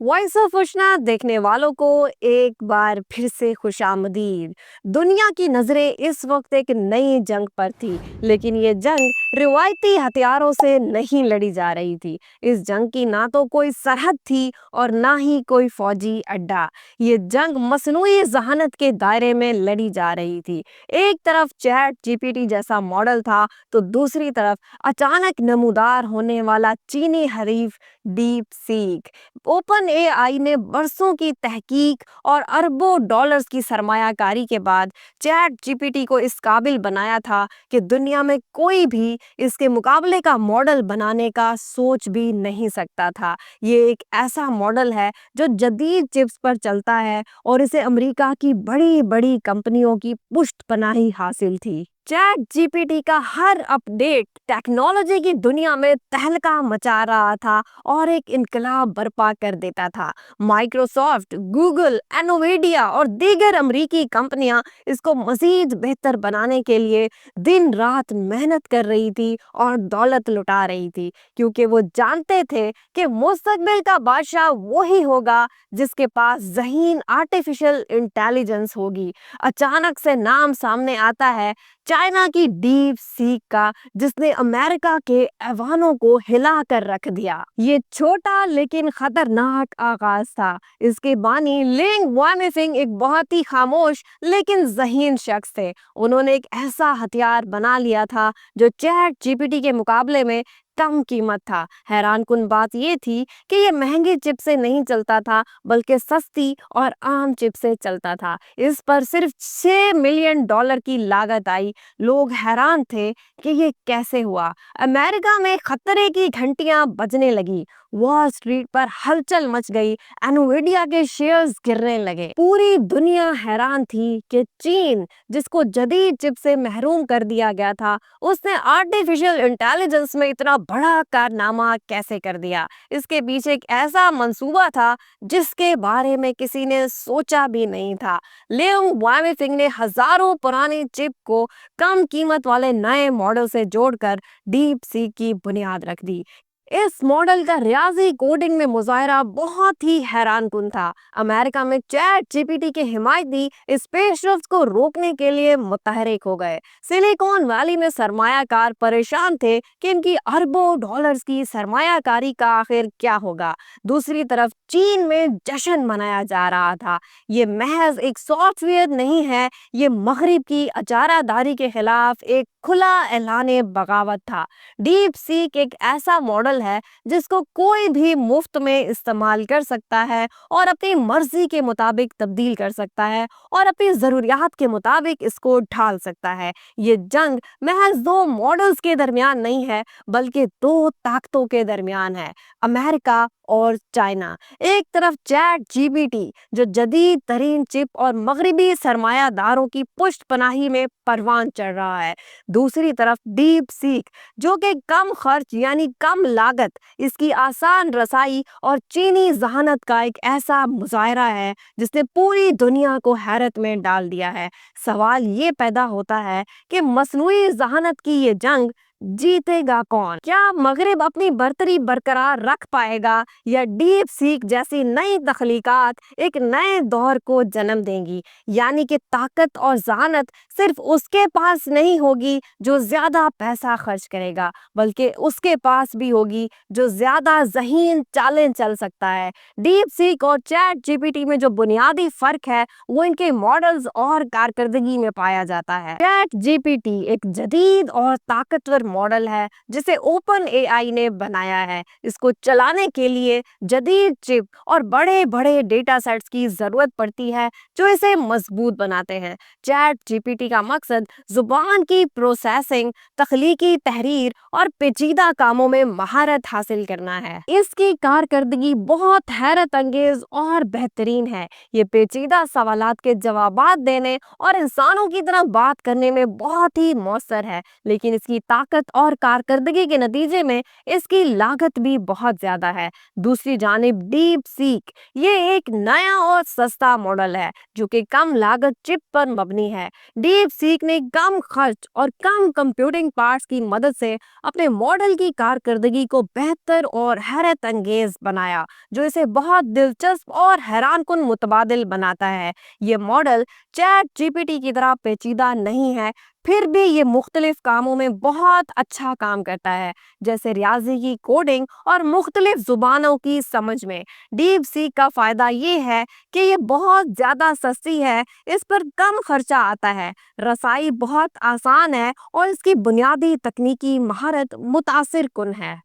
Voice of उशना देखने वालों को एक बार फिर से खुशामदीद। दुनिया की नजरें इस वक्त एक नई जंग पर थी, लेकिन ये जंग रिवायती हथियारों से नहीं लड़ी जा रही थी। इस जंग की ना तो कोई सरहद थी और ना ही कोई फौजी अड्डा। ये जंग मसनूई जहानत के दायरे में लड़ी जा रही थी। एक तरफ चैट जीपीटी जैसा मॉडल था, तो दूसरी तरफ अचानक नमूदार होने वाला चीनी हरीफ डीप सीक। ओपन एआई ने बरसों की तहकीक और अरबों डॉलर्स की सरमायाकारी के बाद चैट जीपीटी को इस काबिल बनाया था कि दुनिया में कोई भी इसके मुकाबले का मॉडल बनाने का सोच भी नहीं सकता था। ये एक ऐसा मॉडल है जो जदीद चिप्स पर चलता है और इसे अमेरिका की बड़ी बड़ी कंपनियों की पुष्टपनाही हासिल थी। चैट जीपीटी का हर अपडेट टेक्नोलॉजी की दुनिया में तहलका मचा रहा था और एक इनकलाब बर्पा कर देता था। माइक्रोसॉफ्ट, गूगल, एनोवेडिया और दीगर अमरीकी कंपनियां इसको मजीद बेहतर बनाने के लिए दिन रात मेहनत कर रही थी और दौलत लुटा रही थी, क्योंकि वो जानते थे कि मुस्तकबिल का बादशाह वही होगा जिसके पास ज़हीन आर्टिफिशियल इंटेलिजेंस होगी। अचानक से नाम सामने आता है चाइना की डीप सीक का, जिसने अमेरिका के ऐवानों को हिला कर रख दिया। ये छोटा लेकिन खतरनाक आगाज था। इसके बानी लिंग वामिफिंग एक बहुत ही खामोश लेकिन ज़हीन शख्स थे। उन्होंने एक ऐसा हथियार बना लिया था जो चैट जीपीटी के मुकाबले में कम कीमत था। हैरानकुन बात यह थी कि ये महंगी चिप से नहीं चलता था, बल्कि सस्ती और आम चिप से चलता था। इस पर सिर्फ $6 मिलियन की लागत आई। लोग हैरान थे कि ये कैसे हुआ। अमेरिका में खतरे की घंटियां बजने लगी, वॉल स्ट्रीट पर हलचल मच गई, एनवीडिया के शेयर्स गिरने लगे। पूरी दुनिया हैरान थी कि चीन, जिसको जदीद चिप से महरूम कर दिया गया था, उसने आर्टिफिशियल इंटेलिजेंस में इतना बड़ा कारनामा कैसे कर दिया। इसके पीछे एक ऐसा मंसूबा था जिसके बारे में किसी ने सोचा भी नहीं था। लिंग वामिफिंग ने हजारों पुरानी चिप को कम कीमत वाले नए मॉडल से जोड़कर डीप सी की बुनियाद रख दी। इस मॉडल का रियाजी कोडिंग में मुजाहरा बहुत ही हैरानकुन था। अमेरिका में चैट जीपीटी के हिमायती इस पेशरफ्त को रोकने के लिए मुतहरिक हो गए। सिलिकॉन वैली में सरमायाकार परेशान थे कि इनकी अरबों डॉलर्स की सरमायाकारी का आखिर क्या होगा। दूसरी तरफ चीन में जश्न मनाया जा रहा था। ये महज एक सॉफ्टवेयर नहीं है, ये मगरिब की अचारादारी के खिलाफ एक खुला ऐलान बगावत था। डीप सीक एक ऐसा मॉडल है जिसको कोई भी मुफ्त में इस्तेमाल कर सकता है और अपनी मर्जी के मुताबिक तब्दील कर सकता है और अपनी ज़रूरियात के मुताबिक इसको ढाल सकता है। ये जंग महज दो मॉडल्स के दरमियान नहीं है, बल्कि दो ताकतों के दरमियान है, अमेरिका और चाइना। एक तरफ चैट जीपीटी जो जदीद तरीन चिप और मगरबी सरमायादारों की पुष्ट पनाही में परवान चढ़ रहा है। दूसरी तरफ डीप सीक जो कि कम खर्च यानी कम लागत, इसकी आसान रसाई और चीनी जहानत का एक ऐसा मुजाहरा है जिसने पूरी दुनिया को हैरत में डाल दिया है। सवाल ये पैदा होता है कि मसनूई जहानत की ये जंग जीतेगा कौन? क्या मगरिब अपनी बर्तरी बरकरार रख पाएगा या डीप सीक जैसी नई तख्लीकात एक नए दौर को जन्म देंगी? यानी कि ताकत और जहानत सिर्फ उसके पास नहीं होगी जो ज्यादा पैसा खर्च करेगा, बल्कि उसके पास भी होगी जो ज्यादा ज़हीन चालें चल सकता है। डीप सीक और चैट जीपीटी में जो बुनियादी फर्क है वो इनके मॉडल्स और कारकर्दगी में पाया जाता है। चैट जीपीटी एक जदीद और ताकतवर मॉडल है जिसे ओपन एआई ने बनाया है। इसको चलाने के लिए जदीद चिप और बड़े बड़े डेटा सेट्स की जरूरत पड़ती है जो इसे मजबूत बनाते हैं। चैट जीपीटी का मकसद जुबान की प्रोसेसिंग, तख्लीकी तहरीर और पेचीदा कामों में महारत हासिल करना है। इसकी कारकर्दगी बहुत हैरत अंगेज और बेहतरीन है। ये पेचीदा सवालात के जवाबात देने और इंसानों की तरह बात करने में बहुत ही मौसर है, लेकिन इसकी ताकत मेहनत और कारकर्दगी के नतीजे में इसकी लागत भी बहुत ज्यादा है। दूसरी जानिब डीप सीक ये एक नया और सस्ता मॉडल है जो कि कम लागत चिप पर मबनी है। डीप सीक ने कम खर्च और कम कंप्यूटिंग पार्ट्स की मदद से अपने मॉडल की कारकर्दगी को बेहतर और हैरत अंगेज बनाया, जो इसे बहुत दिलचस्प और हैरानकुन मुतबादिल बनाता है। ये मॉडल चैट जीपीटी की तरह पेचीदा नहीं है, फिर भी ये मुख्तलिफ कामों में बहुत अच्छा काम करता है, जैसे रियाजी की कोडिंग और मुख्तलिफ जुबानों की समझ में। डीप सीक का फायदा ये है कि ये बहुत ज़्यादा सस्ती है, इस पर कम खर्चा आता है, रसाई बहुत आसान है और इसकी बुनियादी तकनीकी महारत मुतासिर कुन है।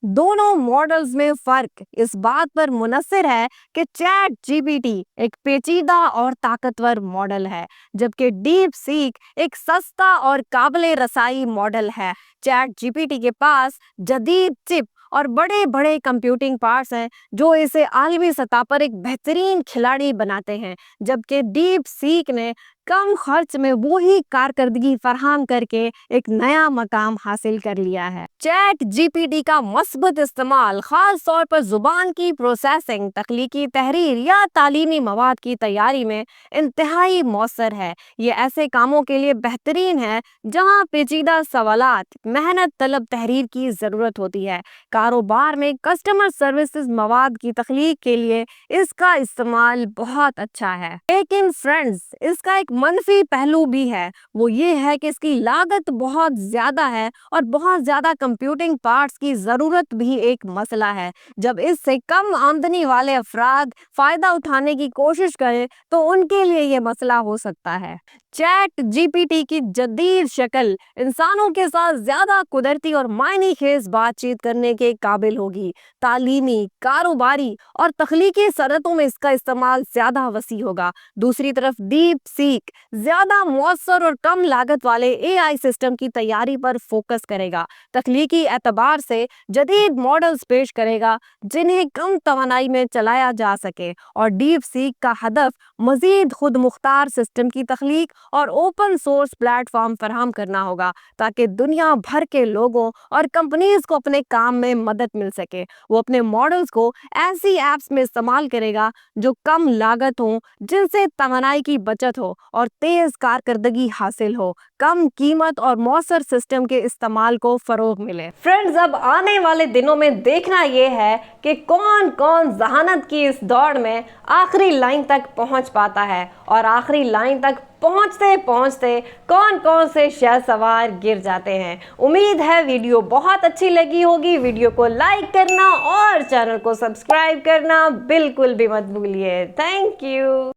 दोनों मॉडल्स में फर्क इस बात पर मुनस्सिर है कि चैट जीपीटी एक पेचीदा और ताकतवर मॉडल है, जबकि डीप सीक एक सस्ता और काबिल रसाई मॉडल है। चैट जीपीटी के पास जदीद चिप और बड़े बड़े कंप्यूटिंग पार्ट्स हैं जो इसे आलमी सतह पर एक बेहतरीन खिलाड़ी बनाते हैं, जबकि डीप सीक ने कम खर्च में वही कारकर्दगी फराहम करके एक नया मकाम हासिल कर लिया है। चैट जीपीटी का मस्बत इस्तेमाल खास तौर पर जुबान की प्रोसेसिंग, तख्लीकी तहरीर या तालीमी मवाद की तैयारी में इंतहाई मौसर है। ये ऐसे कामों के लिए बेहतरीन है जहां पेचीदा सवालात, मेहनत तलब तहरीर की ज़रूरत होती है। कारोबार में कस्टमर सर्विसेज मवाद की तख्लीक के लिए इसका इस्तेमाल बहुत अच्छा है। लेकिन फ्रेंड्स, इसका एक मनफी पहलू भी है, वो ये है कि इसकी लागत बहुत ज़्यादा है और बहुत ज़्यादा कंप्यूटिंग पार्ट्स की ज़रूरत भी एक मसला है। जब इससे कम आमदनी वाले अफराद फ़ायदा उठाने की कोशिश करें तो उनके लिए ये मसला हो सकता है। चैट जीपीटी की जदीद शक्ल इंसानों के साथ ज़्यादा कुदरती और मायने खेज बातचीत करने के काबिल होगी। तालीमी, कारोबारी और तख्लीकी सनतों में इसका इस्तेमाल ज़्यादा वसी होगा। दूसरी तरफ डीप सीक ज़्यादा मौसर और कम लागत वाले एआई सिस्टम की तैयारी पर फोकस करेगा, तख्लीकी एतबार से जदीद मॉडल्स पेश करेगा जिन्हें कम तवानाई में चलाया जा सके, और डीप सीक का हदफ मजीद खुद मुख्तार सिस्टम की तख्लीक और ओपन सोर्स प्लेटफॉर्म फराहम करना होगा ताकि दुनिया भर के लोगों और कंपनीज को अपने काम में मदद मिल सके। वो अपने मॉडल्स को ऐसी ऐप्स में इस्तेमाल करेगा जो कम लागत हो, जिनसे तवानाई की बचत हो और तेज कारकर्दगी हासिल हो, कम कीमत और मौसर सिस्टम के इस्तेमाल को फरोग मिले। फ्रेंड्स, अब आने वाले दिनों में देखना यह है कि कौन कौन जहानत की इस दौड़ में आखिरी लाइन तक पहुंच पाता है और आखिरी लाइन तक पहुंचते पहुंचते कौन कौन से शहसवार गिर जाते हैं। उम्मीद है वीडियो बहुत अच्छी लगी होगी। वीडियो को लाइक करना और चैनल को सब्सक्राइब करना बिल्कुल भी मत भूलिए। Thank you.